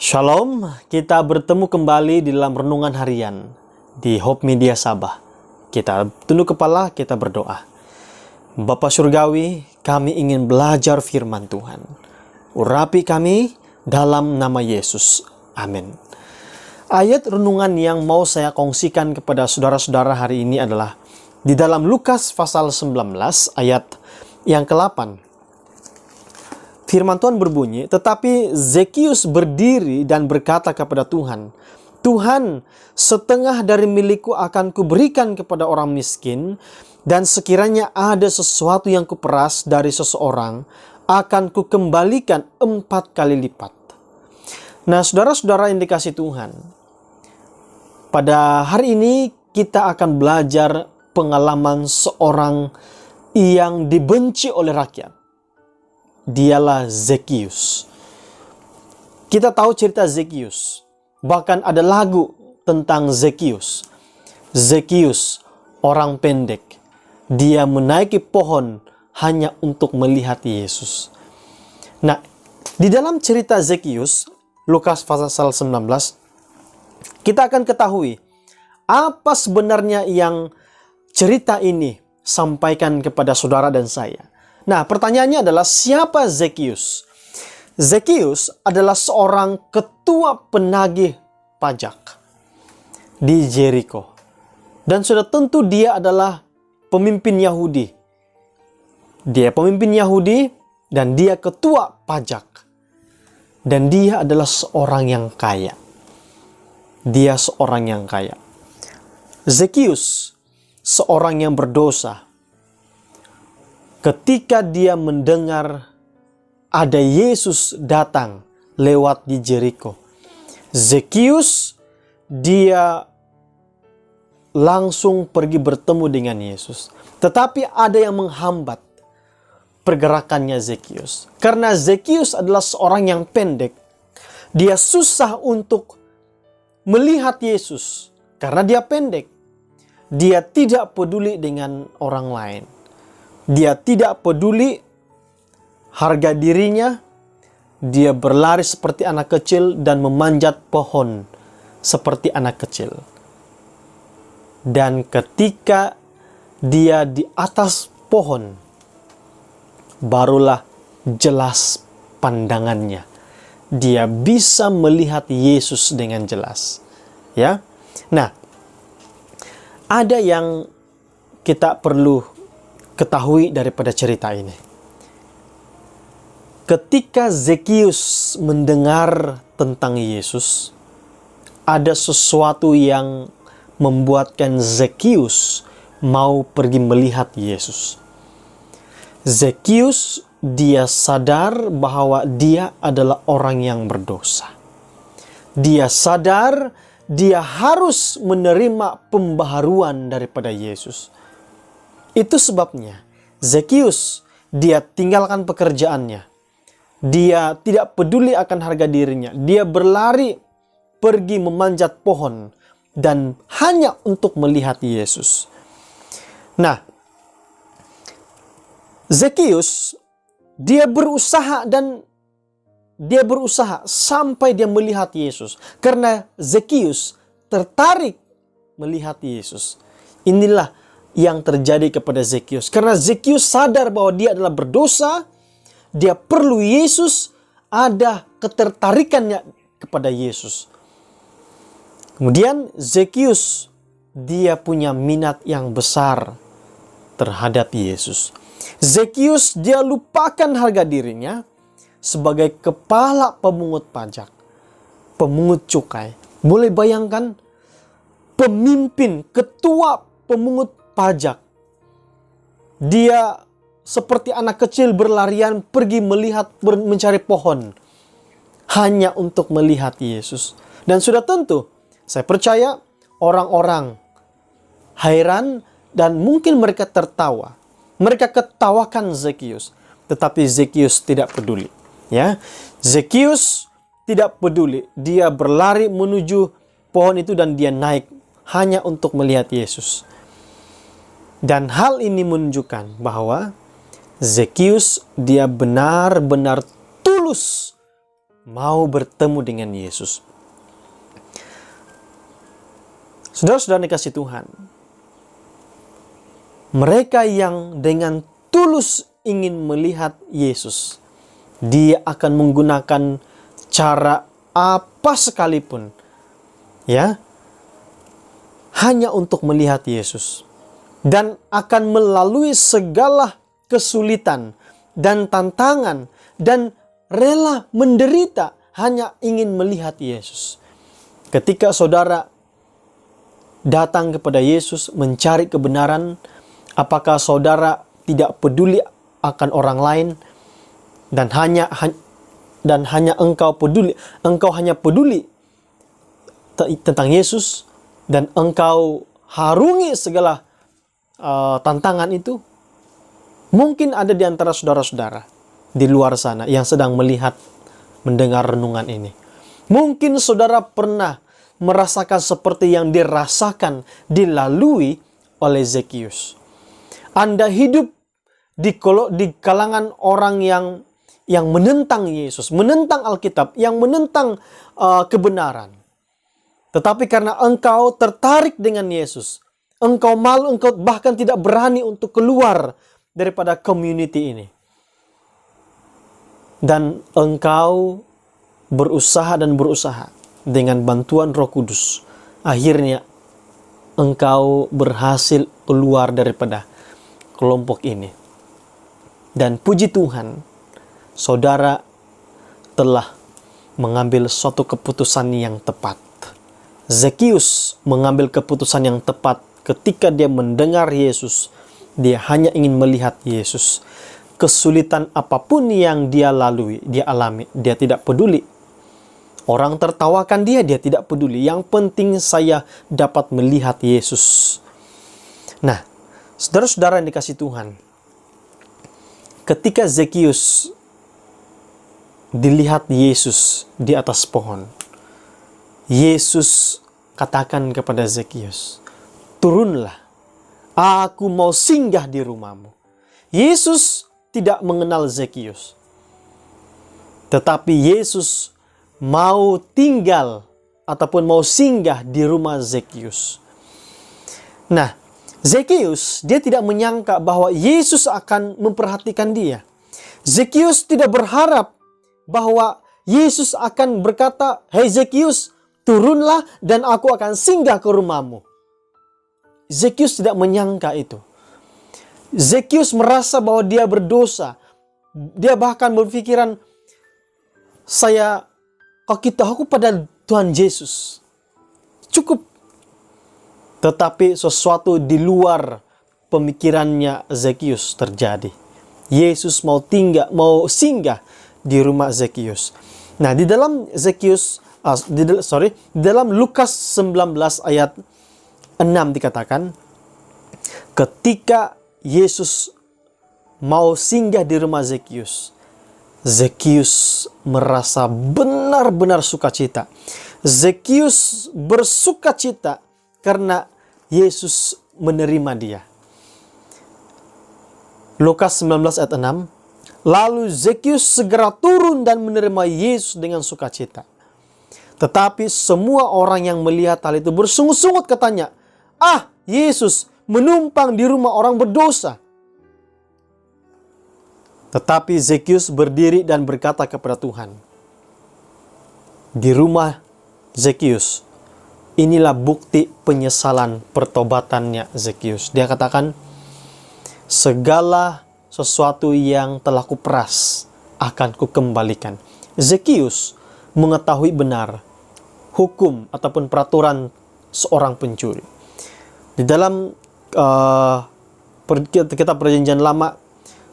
Shalom, kita bertemu kembali di dalam renungan harian di Hope Media Sabah. Kita tunduk kepala, kita berdoa. Bapa Surgawi, kami ingin belajar firman Tuhan. Urapi kami dalam nama Yesus. Amin. Ayat renungan yang mau saya kongsikan kepada saudara-saudara hari ini adalah di dalam Lukas pasal 19 ayat yang ke-8. Firman Tuhan berbunyi, tetapi Zekius berdiri dan berkata kepada Tuhan, Tuhan, setengah dari milikku akan kuberikan kepada orang miskin, dan sekiranya ada sesuatu yang kuperas dari seseorang, akan kukembalikan 4 kali lipat. Nah, saudara-saudara yang dikasihi Tuhan, pada hari ini kita akan belajar pengalaman seorang yang dibenci oleh rakyat. Dialah Zekius. Kita tahu cerita Zekius. Bahkan ada lagu tentang Zekius. Zekius, orang pendek. Dia menaiki pohon hanya untuk melihat Yesus. Nah, di dalam cerita Zekius, Lukas pasal 19, kita akan ketahui apa sebenarnya yang cerita ini sampaikan kepada saudara dan saya. Nah, pertanyaannya adalah siapa Zekius? Zekius adalah seorang ketua penagih pajak di Jericho. Dan sudah tentu dia adalah pemimpin Yahudi. Dia pemimpin Yahudi dan dia ketua pajak. Dan dia adalah seorang yang kaya. Dia seorang yang kaya. Zekius, seorang yang berdosa. Ketika dia mendengar ada Yesus datang lewat di Jericho, Zekius dia langsung pergi bertemu dengan Yesus. Tetapi ada yang menghambat pergerakannya Zekius. Karena Zekius adalah seorang yang pendek. Dia susah untuk melihat Yesus karena dia pendek. Dia tidak peduli dengan orang lain. Dia tidak peduli harga dirinya. Dia berlari seperti anak kecil dan memanjat pohon seperti anak kecil. Dan ketika dia di atas pohon, barulah jelas pandangannya. Dia bisa melihat Yesus dengan jelas. Ya. Nah, ada yang kita perlu ketahui daripada cerita ini. Ketika Zekius mendengar tentang Yesus, ada sesuatu yang membuatkan Zekius mau pergi melihat Yesus. Zekius dia sadar bahwa dia adalah orang yang berdosa. Dia sadar dia harus menerima pembaharuan daripada Yesus. Itu sebabnya Zekius dia tinggalkan pekerjaannya. Dia tidak peduli akan harga dirinya. Dia berlari pergi memanjat pohon dan hanya untuk melihat Yesus. Nah, Zekius dia berusaha sampai dia melihat Yesus. Karena Zekius tertarik melihat Yesus. Inilah yang terjadi kepada Zekius. Karena Zekius sadar bahwa dia adalah berdosa, dia perlu Yesus, ada ketertarikannya kepada Yesus. Kemudian Zekius dia punya minat yang besar terhadap Yesus. Zekius dia lupakan harga dirinya sebagai kepala pemungut pajak, pemungut cukai. Boleh bayangkan pemimpin, ketua pemungut pajak. Dia seperti anak kecil berlarian pergi melihat, mencari pohon hanya untuk melihat Yesus. Dan sudah tentu saya percaya orang-orang heran dan mungkin mereka tertawa. Mereka ketawakan Zekius, tetapi Zekius tidak peduli. Ya, Zekius tidak peduli. Dia berlari menuju pohon itu dan dia naik hanya untuk melihat Yesus. Dan hal ini menunjukkan bahwa Zekius dia benar-benar tulus mau bertemu dengan Yesus. Saudara-saudara dikasih Tuhan, mereka yang dengan tulus ingin melihat Yesus, dia akan menggunakan cara apa sekalipun, ya, hanya untuk melihat Yesus, dan akan melalui segala kesulitan dan tantangan dan rela menderita hanya ingin melihat Yesus. Ketika saudara datang kepada Yesus mencari kebenaran, apakah saudara tidak peduli akan orang lain dan hanya engkau hanya peduli tentang Yesus, dan engkau harungi segala tantangan itu? Mungkin ada di antara saudara-saudara di luar sana yang sedang melihat, mendengar renungan ini. Mungkin saudara pernah merasakan seperti yang dirasakan, dilalui oleh Zekius. Anda hidup di kalangan orang yang menentang Yesus, menentang Alkitab, yang menentang kebenaran. Tetapi karena engkau tertarik dengan Yesus, engkau malu, engkau bahkan tidak berani untuk keluar daripada community ini. Dan engkau berusaha dengan bantuan Roh Kudus. Akhirnya engkau berhasil keluar daripada kelompok ini. Dan puji Tuhan, saudara telah mengambil suatu keputusan yang tepat. Zekius mengambil keputusan yang tepat ketika dia mendengar Yesus. Dia hanya ingin melihat Yesus. Kesulitan apapun yang dia lalui, dia alami, dia tidak peduli. Orang tertawakan dia tidak peduli. Yang penting saya dapat melihat Yesus. Nah, saudara-saudara yang dikasih Tuhan, ketika Zekius dilihat Yesus di atas pohon, Yesus katakan kepada Zekius, "Turunlah, aku mau singgah di rumahmu." Yesus tidak mengenal Zekius, tetapi Yesus mau tinggal ataupun mau singgah di rumah Zekius. Nah, Zekius dia tidak menyangka bahwa Yesus akan memperhatikan dia. Zekius tidak berharap bahwa Yesus akan berkata, "Hei Zekius, turunlah dan aku akan singgah ke rumahmu." Zekius tidak menyangka itu. Zekius merasa bahwa dia berdosa. Dia bahkan berpikiran, aku pada Tuhan Yesus. Cukup. Tetapi sesuatu di luar pemikirannya Zekius terjadi. Yesus mau singgah di rumah Zekius. Nah, di dalam dalam Lukas 19 ayat 6 dikatakan, ketika Yesus mau singgah di rumah Zekius, Zekius merasa benar-benar sukacita. Zekius bersukacita karena Yesus menerima dia. Lukas 19 ayat 6, lalu Zekius segera turun dan menerima Yesus dengan sukacita. Tetapi semua orang yang melihat hal itu bersungut-sungut katanya, "Ah, Yesus menumpang di rumah orang berdosa." Tetapi Zekius berdiri dan berkata kepada Tuhan. Di rumah Zekius, inilah bukti penyesalan pertobatannya Zekius. Dia katakan, segala sesuatu yang telah kuperas akan kukembalikan. Zekius mengetahui benar hukum ataupun peraturan seorang pencuri. Di dalam kitab Perjanjian Lama,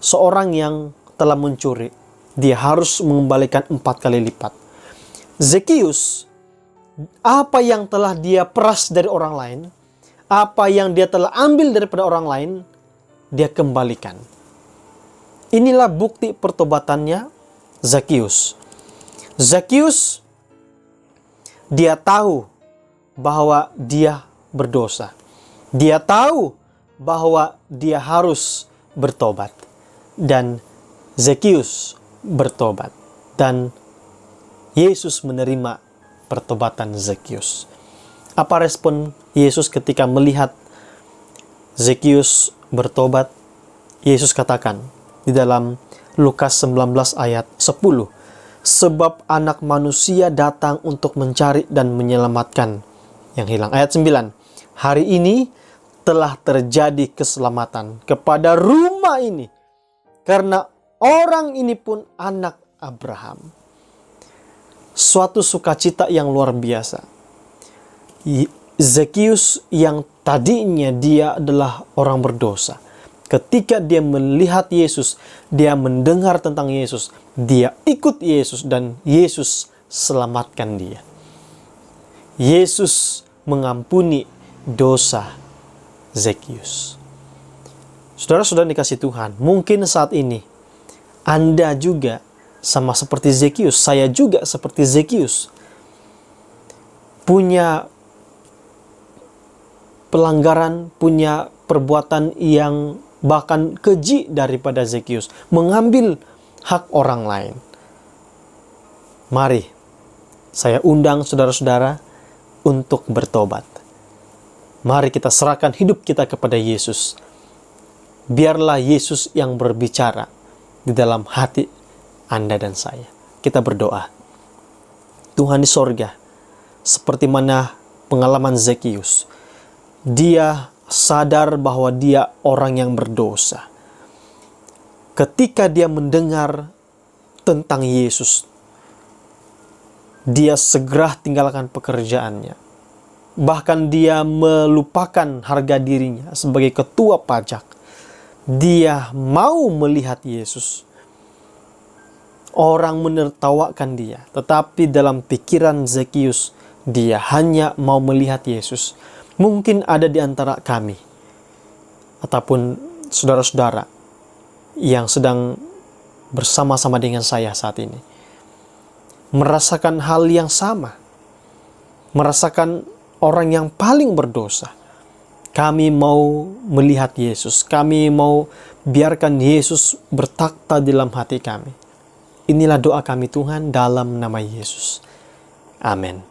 seorang yang telah mencuri, dia harus mengembalikan 4 kali lipat. Zekius, apa yang telah dia peras dari orang lain, apa yang dia telah ambil daripada orang lain, dia kembalikan. Inilah bukti pertobatannya Zekius. Zekius, dia tahu bahwa dia berdosa. Dia tahu bahwa dia harus bertobat. Dan Zekius bertobat. Dan Yesus menerima pertobatan Zekius. Apa respon Yesus ketika melihat Zekius bertobat? Yesus katakan di dalam Lukas 19 ayat 10, sebab anak manusia datang untuk mencari dan menyelamatkan yang hilang. Ayat 9, hari ini telah terjadi keselamatan kepada rumah ini, karena orang ini pun anak Abraham. Suatu sukacita yang luar biasa. Zekius yang tadinya dia adalah orang berdosa, ketika dia melihat Yesus, dia mendengar tentang Yesus, dia ikut Yesus dan Yesus selamatkan dia. Yesus mengampuni dosa Zekius. Saudara-saudara dikasih Tuhan, mungkin saat ini Anda juga sama seperti Zekius, saya juga seperti Zekius, punya pelanggaran, punya perbuatan yang bahkan keji daripada Zekius, mengambil hak orang lain. Mari, saya undang saudara-saudara untuk bertobat. Mari kita serahkan hidup kita kepada Yesus. Biarlah Yesus yang berbicara di dalam hati Anda dan saya. Kita berdoa. Tuhan di sorga, seperti mana pengalaman Zekius, dia sadar bahwa dia orang yang berdosa. Ketika dia mendengar tentang Yesus, dia segera tinggalkan pekerjaannya. Bahkan dia melupakan harga dirinya sebagai ketua pajak. Dia mau melihat Yesus. Orang menertawakan dia, tetapi dalam pikiran Zekius, dia hanya mau melihat Yesus. Mungkin ada di antara kami, ataupun saudara-saudara yang sedang bersama-sama dengan saya saat ini, merasakan hal yang sama, merasakan orang yang paling berdosa. Kami mau melihat Yesus, kami mau biarkan Yesus bertakhta dalam hati kami. Inilah doa kami Tuhan dalam nama Yesus. Amin.